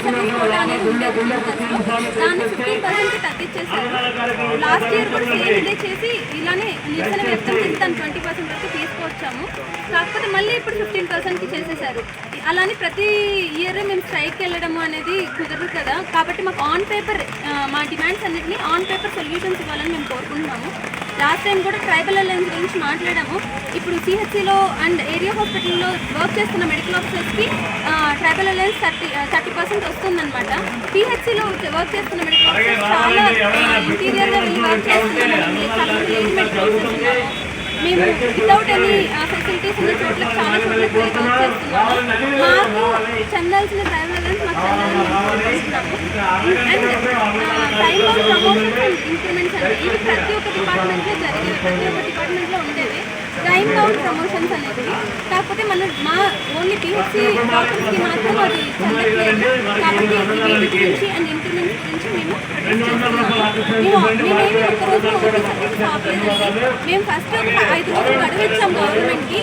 Service quota అనేది ఉండేది దాన్ని 15% తగ్గించేశారు. లాస్ట్ ఇయర్ కూడా సేమ్ ఇదే చేసి ఇలానే నిరసన వ్యక్తం చేసి దాన్ని 20% వరకు తీసుకొచ్చాము. కాకపోతే మళ్ళీ ఇప్పుడు 15%కి చేసేసారు. అలానే ప్రతి ఇయర్ మేము స్ట్రైక్కి వెళ్ళడము అనేది కుదరదు కదా. కాబట్టి మాకు ఆన్ పేపర్ మా డిమాండ్స్ అన్నింటినీ ఆన్ పేపర్ సొల్యూషన్స్ ఇవ్వాలని మేము కోరుకుంటున్నాము. లాస్ట్ టైం కూడా ట్రైబల్ అలయన్స్ గురించి మాట్లాడాము. ఇప్పుడు సిహెచ్సిలో అండ్ ఏరియా హాస్పిటల్లో వర్క్ చేస్తున్న మెడికల్ ఆఫీసర్స్కి ట్రైబల్ అలయన్స్ 30% వస్తుందన్నమాట. పిహెచ్సిలో వర్క్ చేస్తున్న మెడికల్ ఆఫీసర్స్ చాలా ఇంటీరియర్గా వెళ్ళి వర్క్ చేస్తున్నాము. చాలా మెడికల్ ఆఫీసర్స్ మేము వితౌట్ ఎనీ ఫెసిలిటీస్ ఉన్న చోట్లకి చాలా చోట్లకి వర్క్ చేస్తున్నాము. మాకు చెందాల్సిన ట్రైబల్ అలయన్స్ మాకు చెందాలని కోరుకుంటున్నాము. And time of promotions and increments అంటే ఇవి ప్రతి ఒక్క డిపార్ట్మెంట్లో జరిగేవి, ప్రతి ఒక్క డిపార్ట్మెంట్లో ఉండేవి టైమ్ బౌండ్ ప్రమోషన్స్ అనేది. కాకపోతే మా ఓన్లీ పిహెచ్సి డాక్టర్స్కి మాత్రం అది చెందట్లేదు. కాబట్టి వీటి గురించి అండ్ ఇంక్రిమెంట్స్ గురించి మేము మేమేమి ఒక్కరోజు ఓపీ సర్వీసెస్ ఆపలేదండి. మేము ఫస్ట్ ఒక 5 రోజులు గడువు ఇచ్చాం గవర్నమెంట్కి.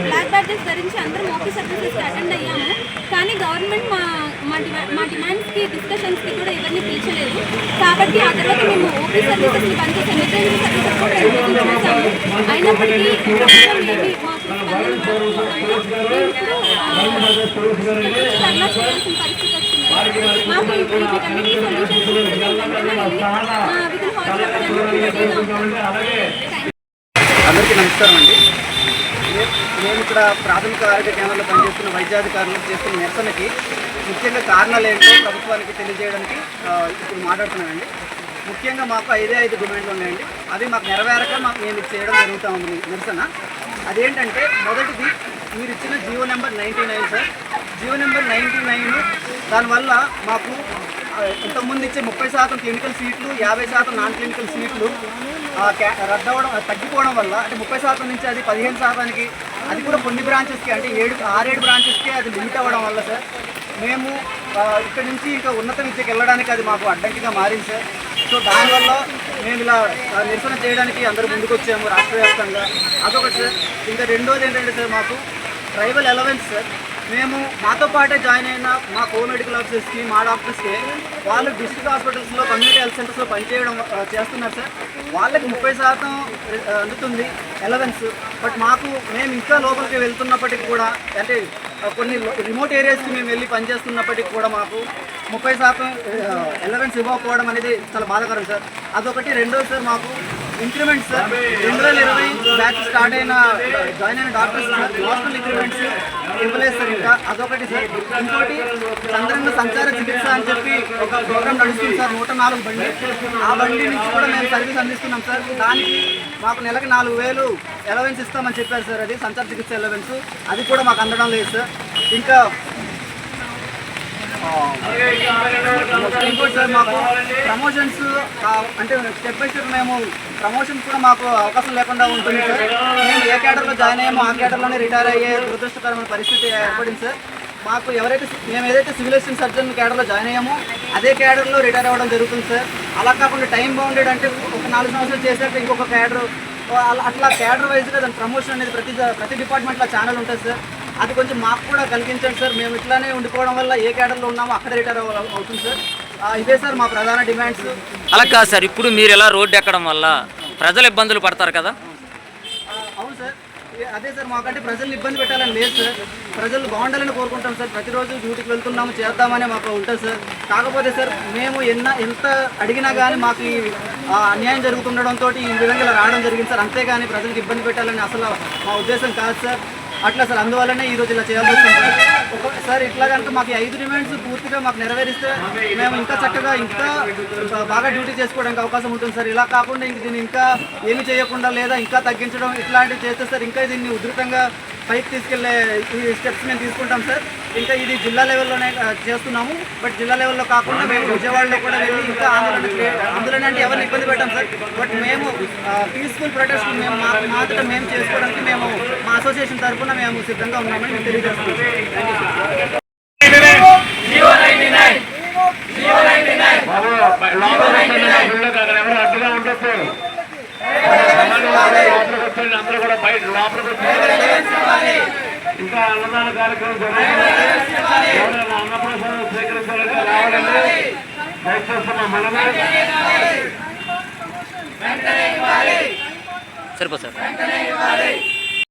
బ్లాక్ బ్యాడ్జెస్ ధరించి అందరం ఓపీ సర్వీసెస్కి అటెండ్ అయ్యాము. కానీ గవర్నమెంట్ మా డిమాండ్స్కి డిస్కషన్స్కి కూడా ఎవరిని పిలిచలేదు. కాబట్టి ఆ తర్వాత మేము ఓపీ సర్వీసెస్ని బంద్ చేసి ఎమర్జెన్సీ సర్వీసెస్ కూడా 2 రోజులు చూసాము. అయినప్పటికీ ప్రభుత్వం ఏమి మాకు స్పందన రాకపోవడంతో మేము ఇప్పుడు ధర్నా చేయాల్సిన పరిస్థితి వచ్చింది. మాకు వీటన్నిటి సొల్యూషన్స్ వెంటనే విదిన్ హాస్పిటల్ రెడీగా ఉంటాం. అందరికీ నమస్కారం అండి. నేను ఇక్కడ ప్రాథమిక ఆరోగ్య కేంద్రంలో పనిచేస్తున్న వైద్యాధికారులు చేస్తున్న నిరసనకి ముఖ్యంగా కారణాలు ఏంటో ప్రభుత్వానికి తెలియజేయడానికి ఇప్పుడు మాట్లాడుతున్నానండి. ముఖ్యంగా మాకు 5 డిమాండ్లు ఉన్నాయండి. అవి మాకు నెరవేరక మేము చేయడం జరుగుతూ ఉంది నిరసన. అదేంటంటే మొదటిది మీరు ఇచ్చిన Jio number 99 sir. Jio number 99 దానివల్ల మాకు ఇంతకుముందు ఇచ్చే 30% క్లినికల్ సీట్లు 50% నాన్ క్లినికల్ సీట్లు రద్దవడం తగ్గిపోవడం వల్ల అంటే 30% నుంచి అది 15%కి అది కూడా కొన్ని బ్రాంచెస్కి అంటే 6-7 బ్రాంచెస్కి అది లిమిట్ అవ్వడం వల్ల సార్ మేము ఇక్కడ నుంచి ఇంకా ఉన్నత విద్యకి వెళ్ళడానికి అది మాకు అడ్డంకిగా మారింది సార్. సో దానివల్ల మేము ఇలా నిరసన చేయడానికి అందరూ ముందుకు వచ్చాము రాష్ట్ర వ్యాప్తంగా. అదొకటి సార్. ఇంకా రెండోది ఏంటంటే సార్ మాకు ట్రైబల్ అలవెన్స్ సార్. మేము మాతో పాటే జాయిన్ అయిన మా మెడికల్ ఆఫీసర్స్కి మా డాక్టర్స్కి వాళ్ళు డిస్ట్రిక్ట్ హాస్పిటల్స్లో కమ్యూనిటీ హెల్త్ సెంటర్స్లో పనిచేయడం చేస్తున్నారు సార్. వాళ్ళకి 30% అందుతుంది అలవెన్స్. బట్ మేము ఇంకా లోపలికి వెళ్తున్నప్పటికీ కూడా అంటే కొన్ని రిమోట్ ఏరియాస్కి మేము వెళ్ళి పనిచేస్తున్నప్పటికీ కూడా మాకు 30% అలవెన్స్ ఇవ్వకపోవడం అనేది చాలా బాధాకరం సార్. అదొకటి. రెండోది సార్ మాకు increments sir 2020 batch start join అయిన డాక్టర్స్ సార్ హాస్పిటల్ ఇంక్రిమెంట్స్ ఇవ్వలేదు సార్ ఇంకా. అదొకటి సార్. ఇంకోటి చంద్రన్న సంచార చికిత్స అని చెప్పి ఒక ప్రోగ్రామ్ నడుస్తుంది సార్ 104 బండి. ఆ బండి నుంచి కూడా మేము సర్వీస్ అందిస్తున్నాం సార్. దానికి మాకు నెలకి 4000 అలవెన్స్ ఇస్తామని చెప్పారు సార్. అది సంచార చికిత్స అలవెన్స్ అది కూడా మాకు అందడం లేదు సార్. ఇంకా ఇంకోటి సార్ మాకు ప్రమోషన్స్ అంటే స్టెప్ బై స్టెప్ మేము ప్రమోషన్స్ కూడా మాకు అవకాశం లేకుండా ఉంటుంది సార్. మేము ఏ క్యాడర్లో జాయిన్ అయ్యామో ఆ క్యాడర్లోనే రిటైర్ అయ్యే దురదృష్టకరమైన పరిస్థితి ఏర్పడింది సార్. మాకు మేము ఏదైతే సివిల్ అసిస్టెంట్ సర్జన్ క్యాడర్లో జాయిన్ అయ్యామో అదే క్యాడర్లో రిటైర్ అవ్వడం జరుగుతుంది సార్. అలా కాకుండా టైం బౌండెడ్ అంటే ఒక 4 సంవత్సరాలు చేశాక ఇంకొక క్యాడర్ అట్లా క్యాడర్ వైజ్గా దాని ప్రమోషన్ అనేది ప్రతి డిపార్ట్మెంట్లో ఛానల్ ఉంటుంది సార్. అది కొంచెం మాకు కూడా కలిగించండి సార్. మేము ఇట్లానే ఉండిపోవడం వల్ల ఏ క్యాడర్లో ఉన్నామో అక్కడ రిటైర్ అవుతుంది సార్. ఇదే సార్ మా ప్రధాన డిమాండ్స్. అలా కాదు సార్, ఇప్పుడు మీరు ఎలా రోడ్డు ఎక్కడం వల్ల ప్రజలు ఇబ్బందులు పడతారు కదా. అవును సార్. అదే సార్ మాకంటే ప్రజల్ని ఇబ్బంది పెట్టాలని లేదు సార్. ప్రజలు బాగుండాలని కోరుకుంటాం సార్. ప్రతిరోజు డ్యూటీకి వెళ్తున్నాము చేద్దామని మాకు ఉంటుంది సార్. కాకపోతే సార్ మేము ఎంత అడిగినా కానీ మాకు ఈ అన్యాయం జరుగుతుండడంతో ఈ విధంగా రావడం జరిగింది సార్. అంతేగాని ప్రజలకు ఇబ్బంది పెట్టాలని అసలు మా ఉద్దేశం కాదు సార్. అట్లా సార్ అందువల్లనే ఈరోజు ఇలా చేయాల్సి వస్తుంది సార్. ఇట్లా కనుక మాకు 5 డిమాండ్స్ పూర్తిగా మాకు నెరవేరిస్తే మేము ఇంకా చక్కగా ఇంకా బాగా డ్యూటీ చేసుకోవడానికి అవకాశం ఉంటుంది సార్. ఇలా కాకుండా దీన్ని ఇంకా ఏమి చేయకుండా లేదా ఇంకా తగ్గించడం ఇట్లాంటివి చేస్తే సార్ ఇంకా దీన్ని ఉధృతంగా పైకి తీసుకెళ్లే ఈ స్టెప్స్ మేము తీసుకుంటాం సార్. ఇంకా ఇది జిల్లా లెవెల్లోనే చేస్తున్నాము. బట్ జిల్లా లెవెల్లో కాకుండా మేము విజయవాడలో కూడా వెళ్ళి ఇంకా ఆందోళన అంటే ఎవరిని ఇబ్బంది పెట్టాం సార్. బట్ మేము పీస్ఫుల్ ప్రొటెస్ట్ మేము మాత్రం మేము చేసుకోవడానికి మేము మా అసోసియేషన్ తరఫున మేము సిద్ధంగా ఉన్నామని మేము తెలియజేస్తున్నాం. అందరూ కూడా బయట లోపలికి ఇంకా అన్నదాన కార్యక్రమం అన్నప్రసాదం స్వీకరించాలి. దయచేస్తున్న మనమే సరిపో సార్